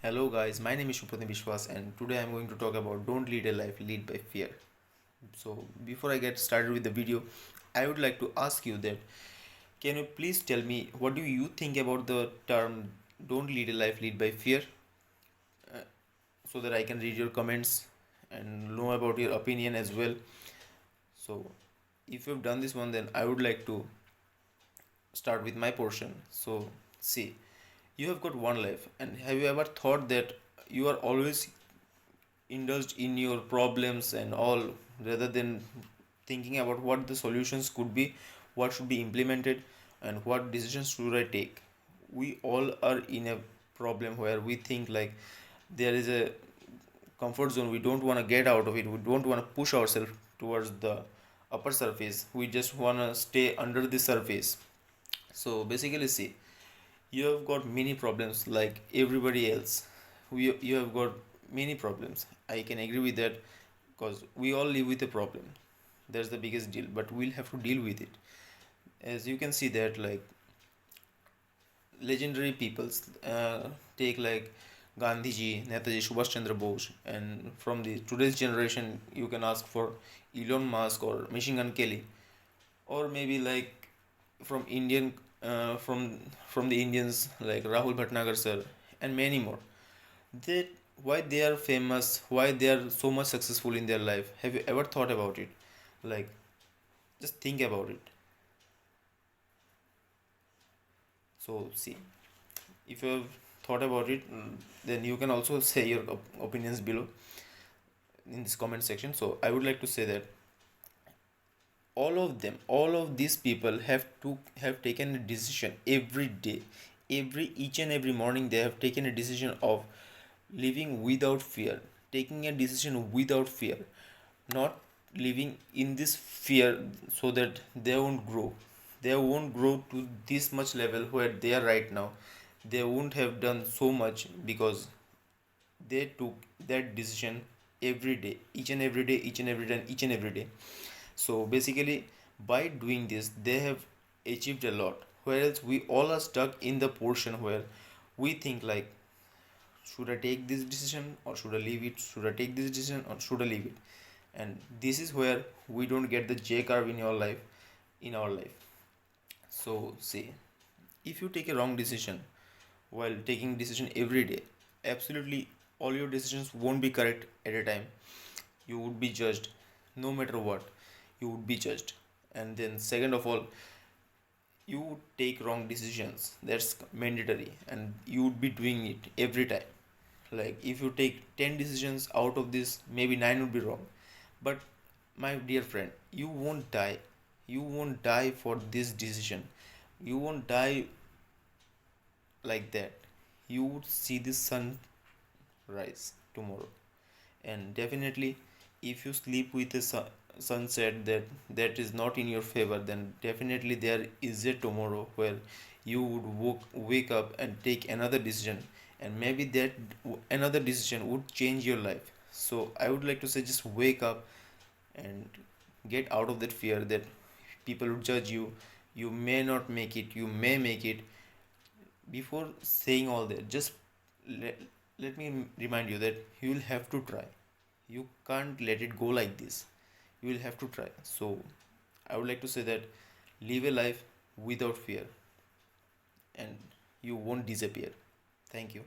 Hello guys, my name is Shubhratim Vishwas and today I'm going to talk about don't lead a life, lead by fear. So before I get started with the video, I would like to ask you that can you please tell me what do you think about the term don't lead a life, lead by fear, uh, so that I can read your comments and know about your opinion as well. So if you've done this one, then I would like to start with my portion. So see, you have got one life, and have you ever thought that you are always indulged in your problems and all rather than thinking about what the solutions could be, what should be implemented, and what decisions should I take? We all are in a problem where we think like there is a comfort zone, we don't want to get out of it, we don't want to push ourselves towards the upper surface, we just want to stay under the surface. So basically, see, you have got many problems like everybody else. You have got many problems. I can agree with that because we all live with a problem. That's the biggest deal, but we'll have to deal with it. As you can see that like legendary peoples take like Gandhiji, Netaji Subhash Chandra Bose, and from the today's generation, you can ask for Elon Musk or Machine Gun Kelly, or maybe like from Indian from the Indians like Rahul Bhatnagar sir and many more. They why they are famous, why they are so much successful in their life. Have you ever thought about it? Like just think about it. So see, if you have thought about it, then you can also say your opinions below in this comment section. So I would like to say that all of these people have taken a decision every day, every each and every morning they have taken a decision of living without fear, taking a decision without fear, not living in this fear, so that they won't grow to this much level where they are right now. They won't have done so much because they took that decision every day, each and every day, each and every day, each and every day. So basically, by doing this, they have achieved a lot. Whereas we all are stuck in the portion where we think like, should I take this decision or should I leave it? Should I take this decision or should I leave it? And this is where we don't get the J curve in your life, in our life. So see, if you take a wrong decision while taking decision every day, absolutely all your decisions won't be correct at a time. You would be judged, no matter what. You would be judged. And then second of all, you would take wrong decisions. That's mandatory, and you would be doing it every time. Like if you take 10 decisions, out of this maybe 9 would be wrong. But my dear friend, you won't die. You won't die for this decision. You won't die like that. You would see the sun rise tomorrow. And definitely, if you sleep with a sunset that is not in your favor, then definitely there is a tomorrow where you would wake up and take another decision, and maybe that another decision would change your life. So I would like to say, just wake up and get out of that fear that people would judge you. You may not make it, you may make it. Before saying all that, just let, let me remind you that you will have to try. You can't let it go like this. You will have to try. So I would like to say that live a life without fear and you won't disappear. Thank you.